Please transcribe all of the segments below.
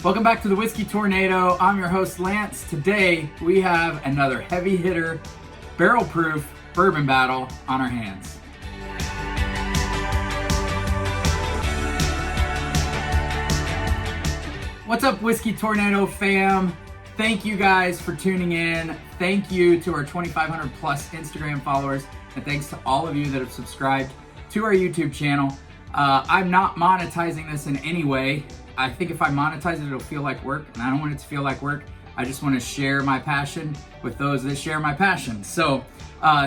Welcome back to the Whiskey Tornado. I'm your host, Lance. Today, we have another heavy hitter, barrel proof bourbon battle on our hands. What's up, Whiskey Tornado fam? Thank you guys for tuning in. Thank you to our 2,500 plus Instagram followers, and thanks to all of you that have subscribed to our YouTube channel. I'm not monetizing this in any way. I think if I monetize it, it'll feel like work, and I don't want it to feel like work. I just want to share my passion with those that share my passion. So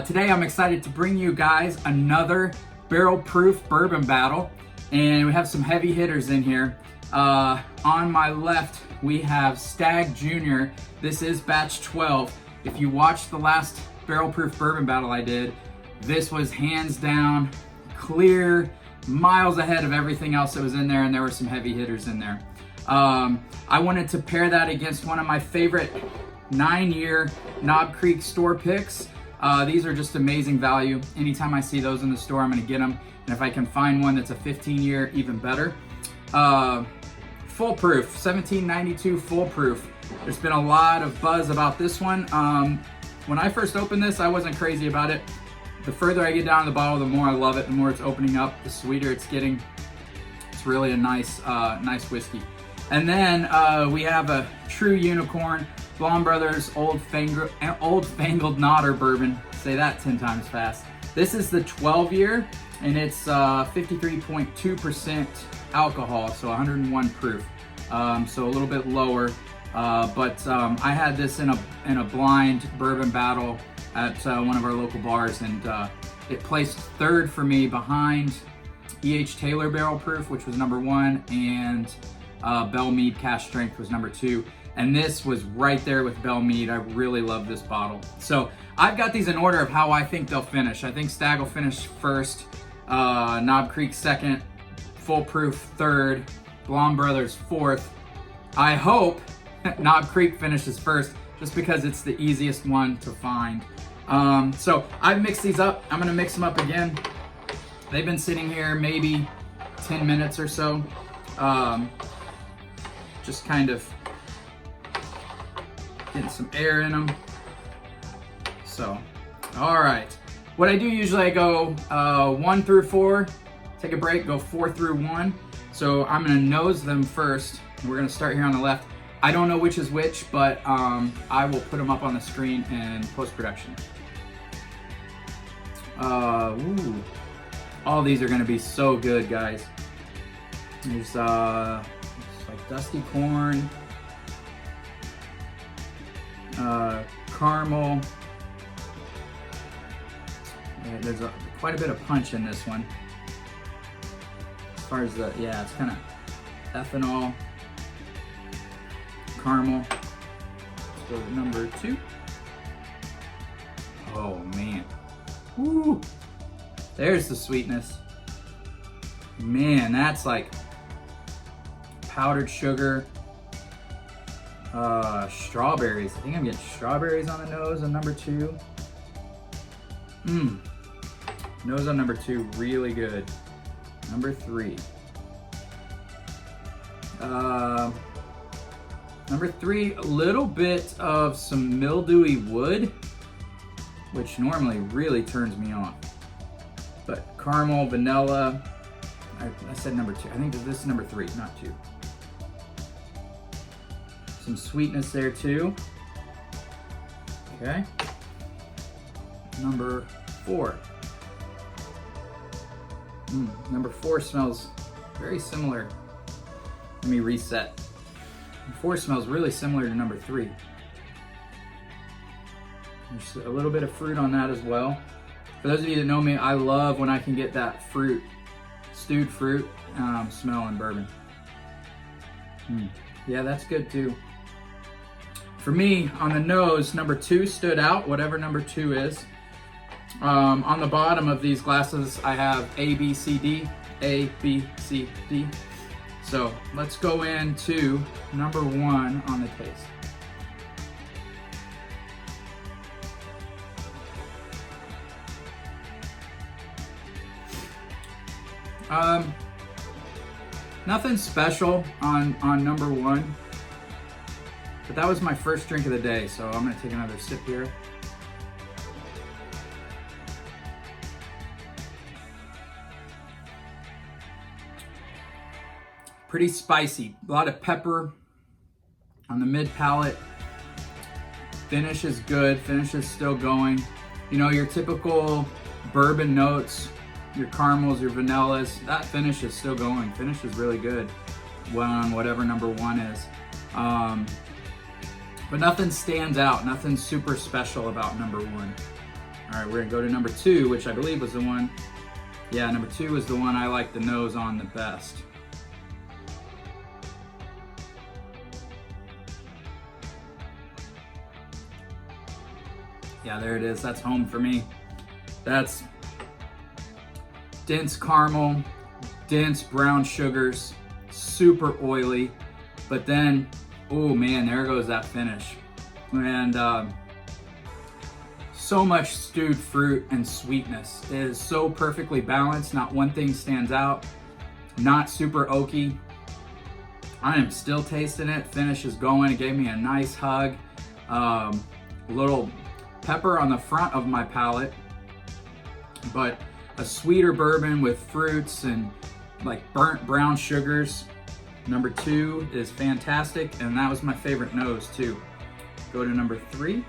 today I'm excited to bring you guys another barrel proof bourbon battle, and we have some heavy hitters in here. On my left, we have Stag Jr. This is batch 12. If you watched the last barrel proof bourbon battle I did, this was hands down clear, miles ahead of everything else that was in there, and there were some heavy hitters in there. I wanted to pair that against one of my favorite 9-year Knob Creek store picks. These are just amazing value. Anytime I see those in the store, I'm gonna get them. And if I can find one that's a 15-year, even better. Full proof, 1792 full proof. There's been a lot of buzz about this one. When I first opened this, I wasn't crazy about it. The further I get down the bottle, the more I love it, the more it's opening up, the sweeter it's getting. It's really a nice whiskey. And then we have a true unicorn, Blonde Brothers Old Fangled Nodder Bourbon. Say that 10 times fast. This is the 12-year, and it's 53.2% alcohol, so 101 proof. So a little bit lower. But I had this in a blind bourbon battle at one of our local bars, and it placed third for me behind E.H. Taylor Barrel Proof, which was number 1, and Bell Mead Cask Strength was number 2. And this was right there with Bell Mead. I really love this bottle. So I've got these in order of how I think they'll finish. I think Stag will finish first, Knob Creek second, Full Proof third, Blonde Brothers fourth. I hope Knob Creek finishes first, just because it's the easiest one to find. So I've mixed these up. I'm gonna mix them up again. They've been sitting here maybe 10 minutes or so. Just kind of getting some air in them. So, all right. What I do usually, I go 1 through 4, take a break, go 4 through 1. So I'm gonna nose them first. We're gonna start here on the left. I don't know which is which, but I will put them up on the screen in post-production. Ooh. All these are gonna be so good, guys. There's like dusty corn, caramel. Yeah, there's quite a bit of punch in this one. As far as the, yeah, it's kind of ethanol, caramel. Let's go to number 2. Oh man, woo! There's the sweetness. Man, that's like powdered sugar, strawberries. I think I'm getting strawberries on the nose on number 2. Nose on number 2, really good. Number 3. Number 3, a little bit of some mildewy wood, which normally really turns me on. But caramel, vanilla, I said number 2. I think this is number 3, not 2. Some sweetness there too. Okay. Number 4. Number 4 smells very similar. Let me reset. 4 smells really similar to number 3. There's a little bit of fruit on that as well. For those of you that know me, I love when I can get that fruit, stewed fruit smell in bourbon. Yeah, that's good too. For me, on the nose, number 2 stood out, whatever number 2 is. On the bottom of these glasses, I have A, B, C, D, A, B, C, D. So let's go into number 1 on the taste. Nothing special on number one, but that was my first drink of the day, so I'm gonna take another sip here. Pretty spicy, a lot of pepper on the mid palate. Finish is good, finish is still going. You know, your typical bourbon notes, your caramels, your vanillas, that finish is still going. Finish is really good on whatever number one is. But nothing stands out, nothing super special about number one. All right, we're gonna go to number two, which I believe was the one. Yeah, number two was the one I like the nose on the best. Yeah, there it is. That's home for me. That's dense caramel, dense brown sugars, super oily. But then, oh man, there goes that finish. And so much stewed fruit and sweetness. It is so perfectly balanced. Not one thing stands out. Not super oaky. I am still tasting it. Finish is going. It gave me a nice hug. A little pepper on the front of my palate, but a sweeter bourbon with fruits and like burnt brown sugars. Number two is fantastic, and that was my favorite nose too. Go to number three.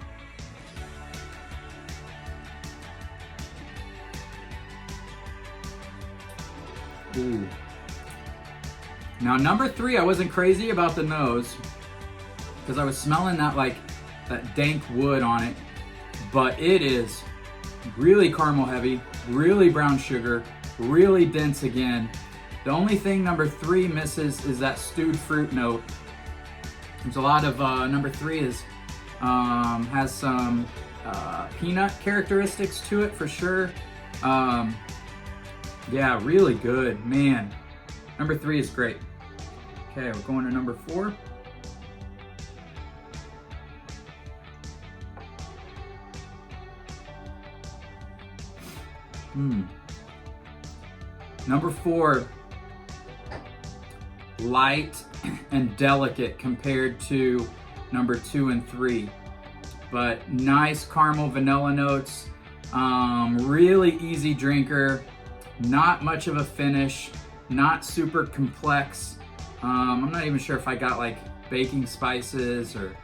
Ooh. Now number three, I wasn't crazy about the nose because I was smelling that dank wood on it. But it is really caramel heavy, really brown sugar, really dense again. The only thing number three misses is that stewed fruit note. There's a lot of, number three has some peanut characteristics to it for sure. Yeah, really good, man. Number three is great. Okay, we're going to number four. Number four, light and delicate compared to number two and three, but nice caramel vanilla notes, really easy drinker, not much of a finish, not super complex. I'm not even sure if I got like baking spices or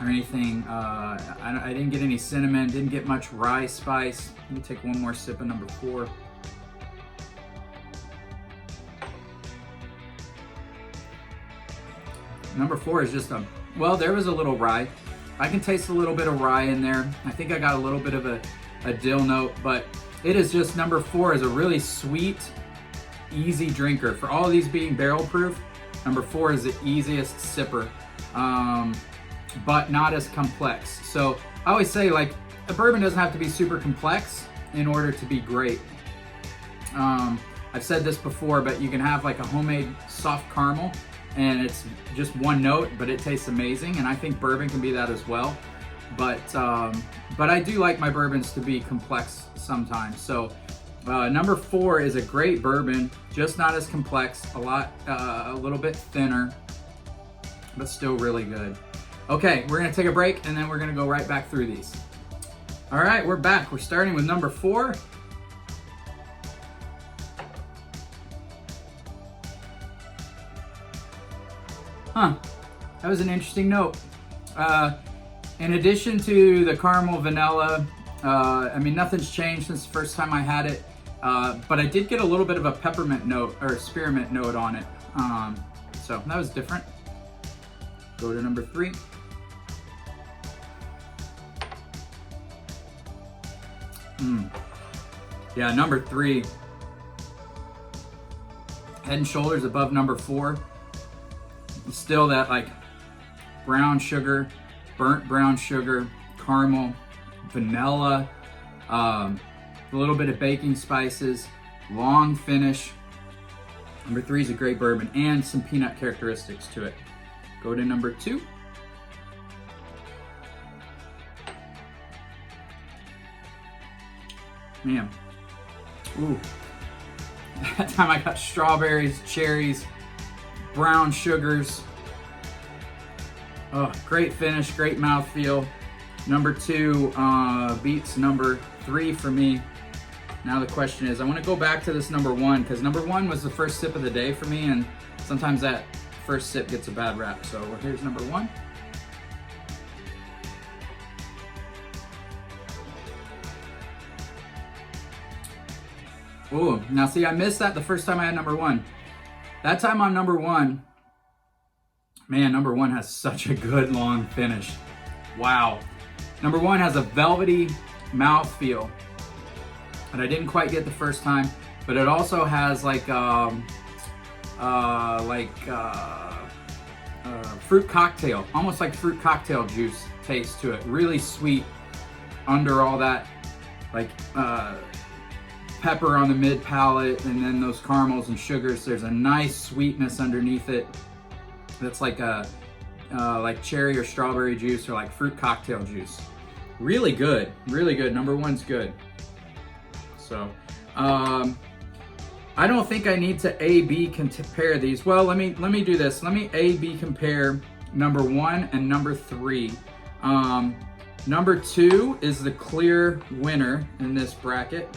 anything. I didn't get any cinnamon, didn't get much rye spice. Let me take one more sip of number four. Number four is just well, there was a little rye. I can taste a little bit of rye in there. I think I got a little bit of a dill note, but it is just, number four is a really sweet, easy drinker. For all of these being barrel proof, number four is the easiest sipper. But not as complex. So I always say, like, a bourbon doesn't have to be super complex in order to be great. I've said this before, but you can have like a homemade soft caramel and it's just one note, but it tastes amazing. And I think bourbon can be that as well. But I do like my bourbons to be complex sometimes. So number four is a great bourbon, just not as complex, a little bit thinner, but still really good. Okay, we're gonna take a break and then we're gonna go right back through these. All right, we're back. We're starting with number four. That was an interesting note. In addition to the caramel vanilla, I mean, nothing's changed since the first time I had it, but I did get a little bit of a peppermint note or spearmint note on it. So that was different. Go to number three. Yeah, number three, head and shoulders above number four. Still that like brown sugar, burnt brown sugar, caramel, vanilla, a little bit of baking spices, long finish. Number three is a great bourbon and some peanut characteristics to it. Go to number two. Man, ooh, That time I got strawberries, cherries, brown sugars. Oh, great finish, great mouthfeel. Number 2 beats number 3 for me. Now the question is, I want to go back to this number 1 because number 1 was the first sip of the day for me, and sometimes that first sip gets a bad rap. So here's number 1. Ooh, now see, I missed that the first time I had number 1. That time on number 1, man, number 1 has such a good long finish. Wow. Number 1 has a velvety mouthfeel that I didn't quite get the first time, but it also has like fruit cocktail, almost like fruit cocktail juice taste to it. Really sweet under all that like pepper on the mid palate, and then those caramels and sugars. There's a nice sweetness underneath it that's like a like cherry or strawberry juice or like fruit cocktail juice. Really good, really good. Number 1's good. So I don't think I need to A/B compare these. Well, let me do this. Let me A/B compare number 1 and number 3. Number 2 is the clear winner in this bracket.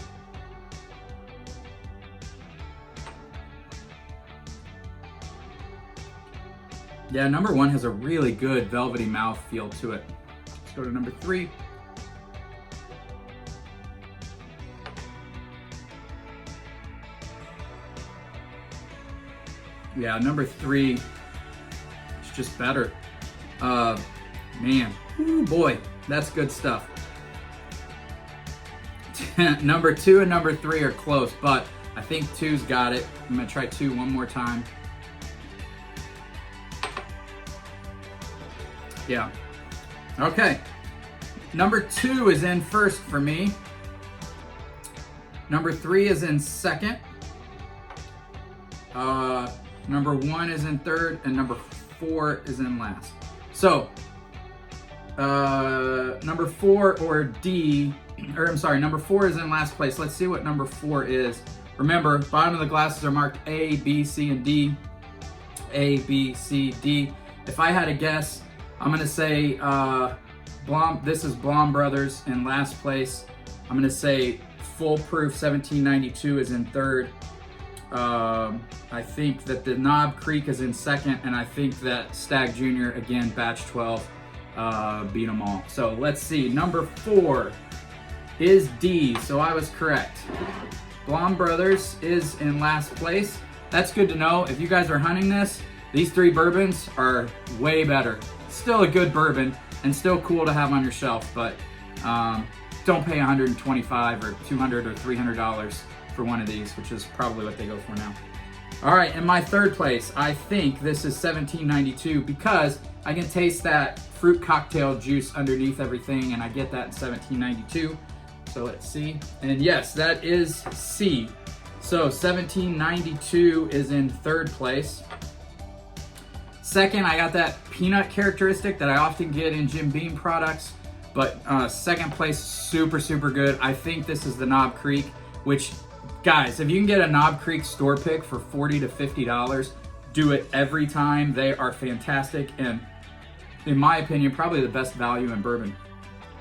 Yeah, number 1 has a really good velvety mouth feel to it. Let's go to number 3. Yeah, number 3 is just better. Man, ooh, boy, that's good stuff. Number 2 and number 3 are close, but I think 2's got it. I'm gonna try 2 one more time. Yeah. Okay. Number 2 is in first for me. Number 3 is in second. Number 1 is in third, and number 4 is in last. So, number 4 or D, or I'm sorry, number 4 is in last place. Let's see what number 4 is. Remember, bottom of the glasses are marked A, B, C, and D. A, B, C, D. If I had a guess, I'm gonna say this is Blom Brothers in last place. I'm gonna say Foolproof 1792 is in third. I think that the Knob Creek is in second, and I think that Stag Jr., again, batch 12, beat them all. So let's see, number 4 is D, so I was correct. Blom Brothers is in last place. That's good to know. If you guys are hunting this, these 3 bourbons are way better. Still a good bourbon, and still cool to have on your shelf, but don't pay $125 or $200 or $300 for one of these, which is probably what they go for now. All right, in my third place, I think this is 1792 because I can taste that fruit cocktail juice underneath everything, and I get that in 1792. So let's see. And yes, that is C. So 1792 is in third place. Second, I got that peanut characteristic that I often get in Jim Beam products, but second place, super, super good. I think this is the Knob Creek, which, guys, if you can get a Knob Creek store pick for $40 to $50, do it every time. They are fantastic, and in my opinion, probably the best value in bourbon.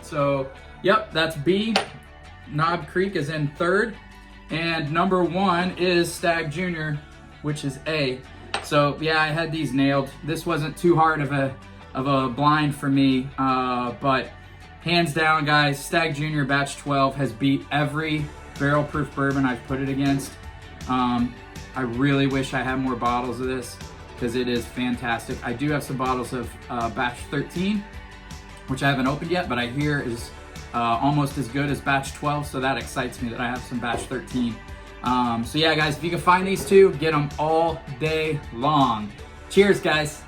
So, yep, that's B. Knob Creek is in third, and number 1 is Stag Jr., which is A. So yeah, I had these nailed. This wasn't too hard of a blind for me, but hands down, guys, Stag Jr. Batch 12 has beat every barrel proof bourbon I've put it against. I really wish I had more bottles of this because it is fantastic. I do have some bottles of Batch 13, which I haven't opened yet, but I hear is almost as good as Batch 12, so that excites me that I have some Batch 13. So yeah, guys, if you can find these 2, get them all day long. Cheers, guys.